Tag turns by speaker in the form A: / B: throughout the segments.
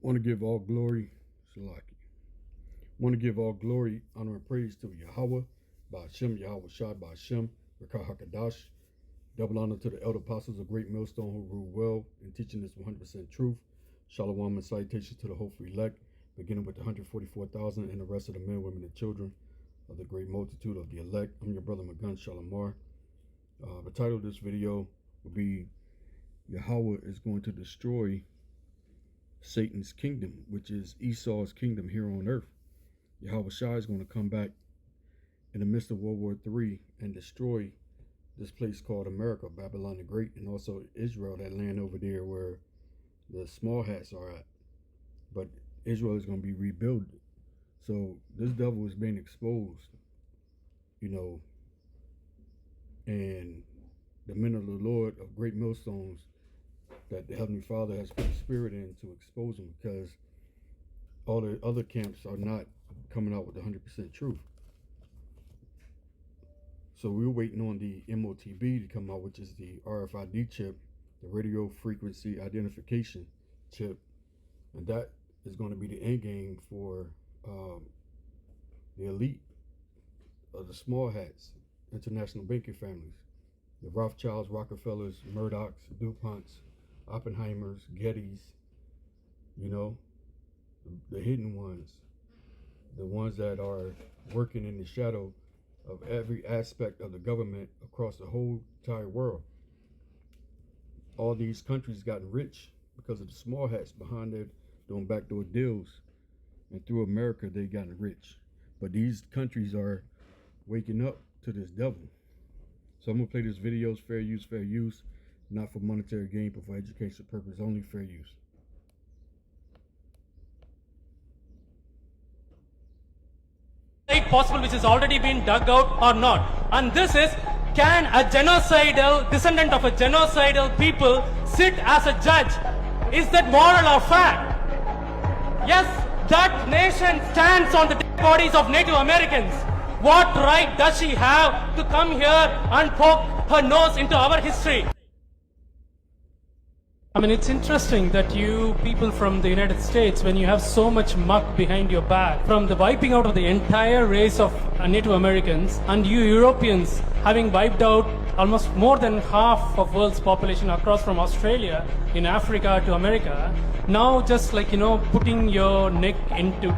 A: Want to give all glory, Salaki. Want to give all glory, honor, and praise to Yahawah, Bahasham, Yahawashi, Bahasham, Rakah HaKadash. Double honor to the elder apostles of Great Millstone who rule well in teaching this 100% truth. Shalom and salutations to the hopeful elect, beginning with the 144,000 and the rest of the men, women, and children of the great multitude of the elect. I'm your brother Magun Shalamar. The title of this video will be Yahawah is going to destroy Satan's kingdom, which is Esau's kingdom here on earth. Yahawashi is going to come back in the midst of World War III and destroy this place called America, Babylon the Great, and also Israel, that land over there where the small hats are at. But Israel is going to be rebuilt. So this devil is being exposed, and the men of the Lord of great millstones that the Heavenly Father has put a spirit in to expose them, because all the other camps are not coming out with the 100% truth. So we're waiting on the MOTB to come out, which is the RFID chip, the radio frequency identification chip, and that is going to be the end game for the elite of the small hats, international banking families, the Rothschilds, Rockefellers, Murdochs, DuPonts, Oppenheimers, Gettys, the hidden ones, the ones that are working in the shadow of every aspect of the government across the whole entire world. All these countries gotten rich because of the small hats behind there doing backdoor deals, and through America they gotten rich. But these countries are waking up to this devil. So I'm gonna play this video. Fair use, not for monetary gain, but for educational purpose only. Fair use.
B: Possible which has already been dug out or not. And this is, can a genocidal descendant of a genocidal people sit as a judge? Is that moral or fact? Yes, that nation stands on the dead bodies of Native Americans. What right does she have to come here and poke her nose into our history? I mean, it's interesting that you people from the United States, when you have so much muck behind your back, from the wiping out of the entire race of Native Americans, and you Europeans having wiped out almost more than half of world's population across from Australia, in Africa to America, now just putting your neck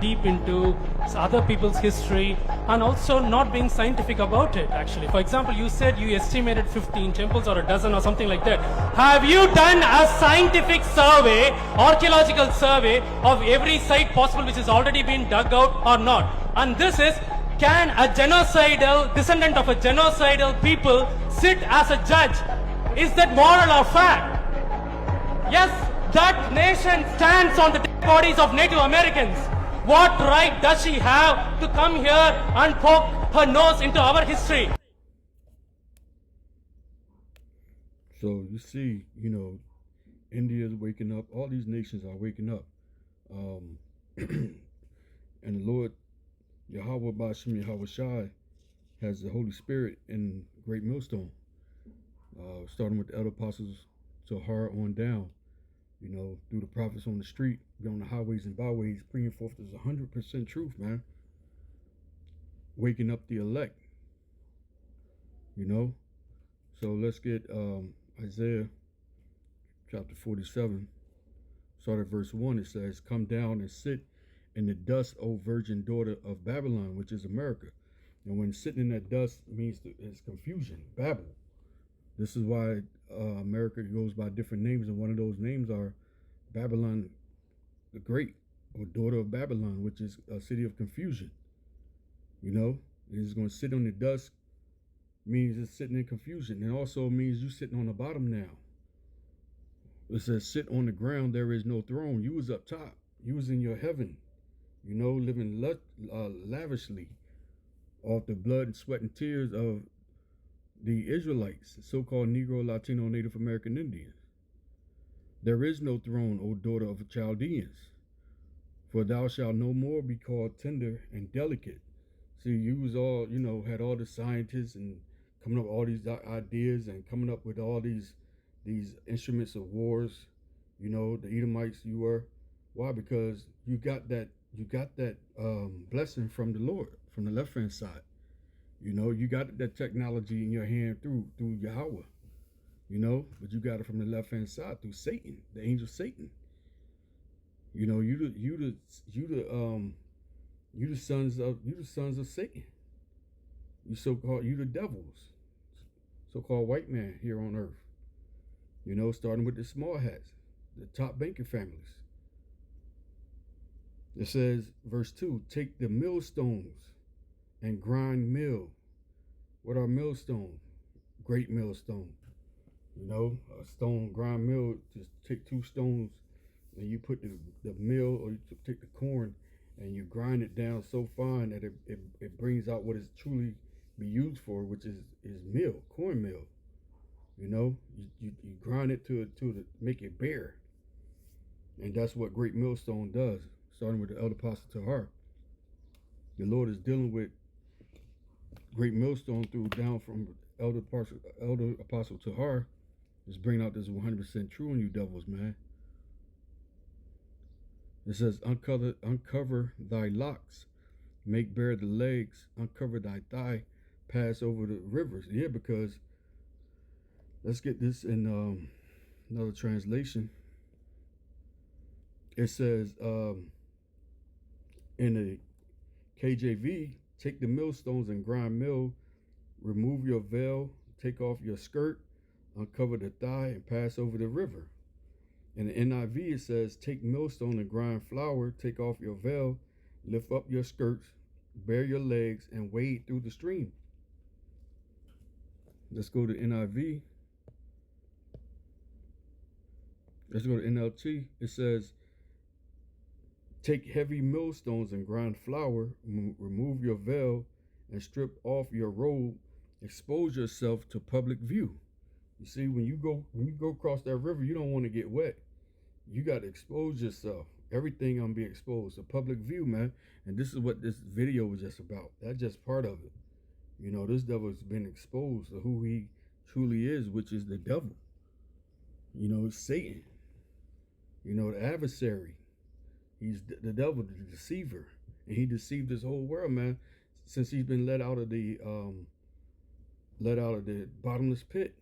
B: deep into other people's history and also not being scientific about it, actually. For example, you said you estimated 15 temples or a dozen or something like that. Have you done a scientific survey, archaeological survey of every site possible which has already been dug out or not? And this is, can a genocidal descendant of a genocidal people sit as a judge? Is that moral or fact? Yes, that nation stands on the dead bodies of Native Americans. What right does she have to come here and poke her nose into our history?
A: So you see, India is waking up. All these nations are waking up. And the Lord, Yahawah, Bahasham, Yahawashi, has the Holy Spirit in Great Millstone. Starting with the elder apostles to her on down, through the prophets on the street, be on the highways and byways, bringing forth this 100% truth, man. Waking up the elect, So let's get Isaiah chapter 47, start at verse 1. It says, "Come down and sit in the dust, O virgin daughter of Babylon," which is America. And when sitting in that dust means it's confusion, Babel. This is why America goes by different names, and one of those names are Babylon the Great, or daughter of Babylon, which is a city of confusion. It's going to sit on the dust means it's sitting in confusion, and also means you sitting on the bottom now. It says, "Sit on the ground, there is no throne." You was up top, you was in your heaven, living lavishly off the blood and sweat and tears of the Israelites, so-called Negro, Latino, Native American Indians. "There is no throne, O daughter of the Chaldeans, for thou shalt no more be called tender and delicate." See, you was all, had all the scientists and coming up with all these ideas and coming up with all these instruments of wars. The Edomites, you were, Why? Because you got that blessing from the Lord, from the left hand side. You got that technology in your hand through Yahawah. But you got it from the left hand side through Satan, the angel Satan. You the sons of Satan. You the devils, so-called white man here on earth. Starting with the small hats, the top banking families. It says, verse 2, take the millstones and grind mill. What are millstones? Great millstone. A stone grind mill, just take 2 stones and you put the mill, or you take the corn and you grind it down so fine that it brings out what it's truly be used for, which is meal, corn meal. You grind it to make it bare. And that's what great millstone does. Starting with the elder apostle Tahar. The Lord is dealing with great millstone down from elder apostle Tahar. Just bringing out this 100% true in you devils, man. It says, uncover thy locks, make bare the legs, uncover thy thigh, pass over the rivers. Yeah, because let's get this in another translation. It says in the KJV, take the millstones and grind mill, remove your veil, take off your skirt, uncover the thigh, and pass over the river. In the NIV, it says, take millstone and grind flour, take off your veil, lift up your skirts, bare your legs, and wade through the stream. Let's go to NIV. Let's go to NLT. It says, take heavy millstones and grind flour, remove your veil, and strip off your robe, expose yourself to public view. You see, when you go across that river, you don't want to get wet. You got to expose yourself. Everything gonna be exposed, a public view, man. And this is what this video was just about. That's just part of it. This devil's been exposed to who he truly is, which is the devil. Satan. The adversary. He's the devil, the deceiver, and he deceived this whole world, man. Since he's been let out of the bottomless pit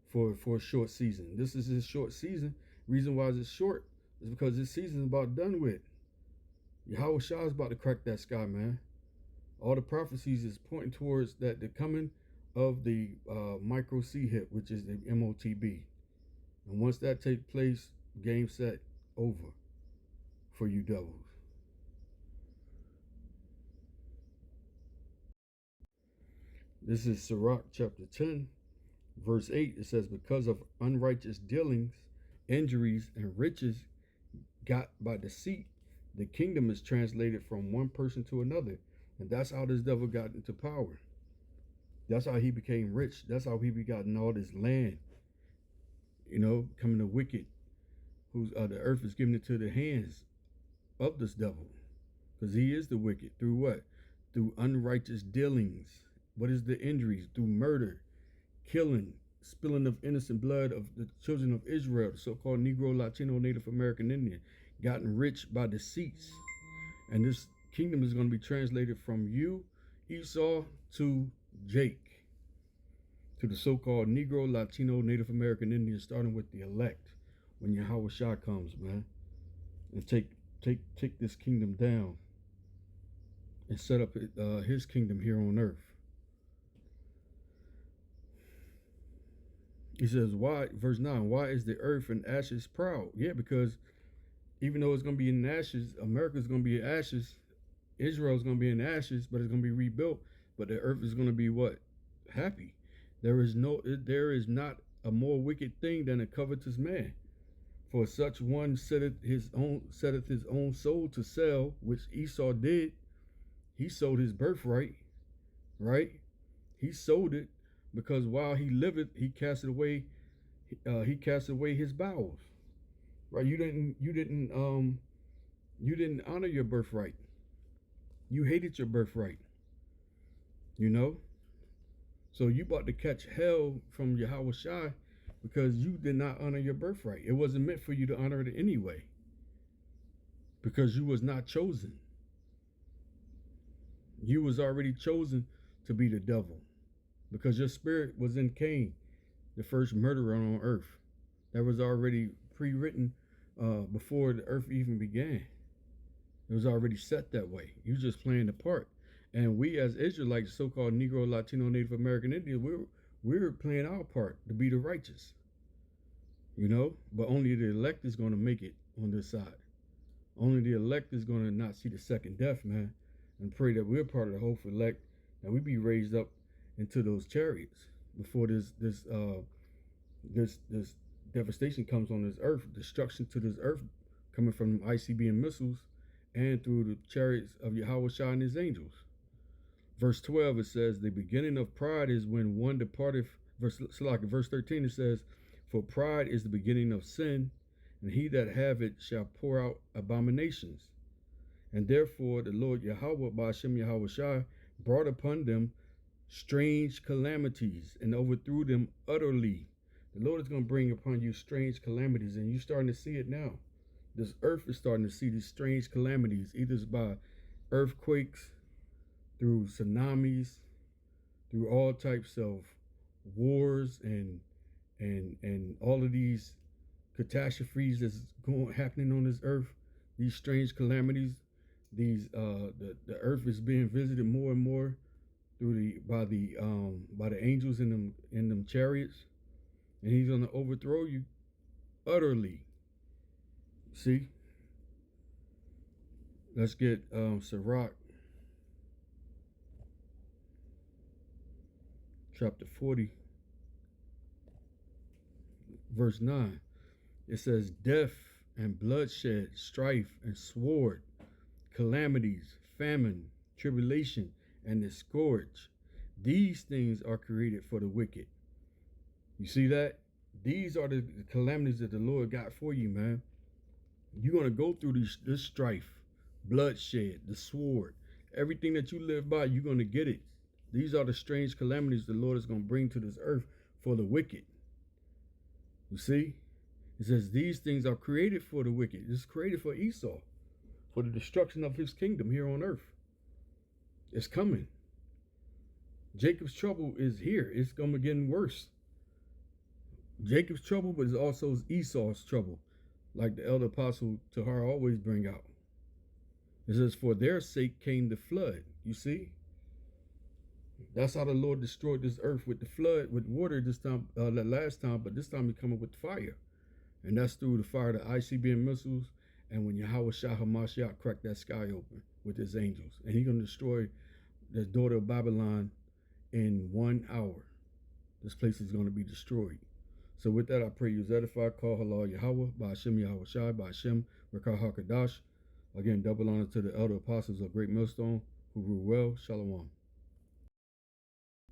A: for a short season. This is his short season. Reason why it's short is because this season is about done with. Yahawashi is about to crack that sky, man. All the prophecies is pointing towards the coming of the micro C hit, which is the MOTB. And once that takes place, game set, over for you devils. This is Sirach chapter 10, verse 8. It says, because of unrighteous dealings, injuries, and riches got by deceit, the kingdom is translated from one person to another. And that's how this devil got into power. That's how he became rich. That's how he begotten all this land. Coming the wicked, who's the earth is given into the hands of this devil. Because he is the wicked. Through what? Through unrighteous dealings. What is the injuries? Through murder, killing, spilling of innocent blood of the children of Israel, the so-called Negro, Latino, Native American Indian, gotten rich by deceits. And this kingdom is going to be translated from you, Esau, to Jake, to the so-called Negro, Latino, Native American Indian, starting with the elect, when Yahawashi comes, man, and take this kingdom down and set up his kingdom here on earth. He says, why, verse 9, why is the earth in ashes proud? Yeah, because even though it's going to be in ashes, America's going to be in ashes, Israel's going to be in ashes, but it's going to be rebuilt. But the earth is going to be what? Happy. There is not a more wicked thing than a covetous man. For such one setteth his own soul to sell, which Esau did. He sold his birthright, right? He sold it because while he liveth, he casted away his bowels. Right? You didn't honor your birthright. You hated your birthright. So you about to catch hell from Yahawashi because you did not honor your birthright. It wasn't meant for you to honor it anyway. because you was not chosen. You was already chosen to be the devil because your spirit was in Cain, the first murderer on earth. That was already pre-written before the earth even began. It was already set that way. You just playing the part. And we as Israelites, so-called Negro, Latino, Native American Indians, we're playing our part to be the righteous. You know, but only the elect is going to make it on this side. Only the elect is going to not see the second death, man. And pray that we're part of the hopeful elect, that we be raised up into those chariots before this devastation comes on this earth, destruction to this earth coming from ICBM missiles and through the chariots of Yahawashi and his angels. Verse 12, it says, the beginning of pride is when one departeth. Verse 13, it says, for pride is the beginning of sin, and he that have it shall pour out abominations. And therefore the Lord Yahawah, Bahasham Yahawashi, brought upon them strange calamities and overthrew them utterly. The Lord is going to bring upon you strange calamities, and you're starting to see it now. This earth is starting to see these strange calamities, either by earthquakes, through tsunamis, through all types of wars and all of these catastrophes that's happening on this earth. These strange calamities, these the earth is being visited more and more through by the angels in them chariots, and he's going to overthrow you utterly. See, let's get Sirach chapter 40, verse 9. It says, death and bloodshed, strife and sword, calamities, famine, tribulation, and the scourge. These things are created for the wicked. You see that? These are the calamities that the Lord got for you, man. You're going to go through this strife, bloodshed, the sword. Everything that you live by, you're going to get it. These are the strange calamities the Lord is going to bring to this earth for the wicked. You see? It says these things are created for the wicked. It's created for Esau, for the destruction of his kingdom here on earth. It's coming. Jacob's trouble is here. It's going to get worse. Jacob's trouble, but it's also Esau's trouble, like the elder apostle Tahar always bring out. It says, for their sake came the flood. You see? That's how the Lord destroyed this earth, with the flood, with water this time, the last time, but this time he's coming with fire. And that's through the fire of the ICBM missiles, and when Yahawashi HaMashiach cracked that sky open with his angels. And he's going to destroy the daughter of Babylon in 1 hour. This place is going to be destroyed. So with that, I pray you edify, call halal Yahawah, Bahasham Yahawashi, Bahasham Rakah HaKadash. Again, double honor to the elder apostles of Great Millstone who rule well. Shalom.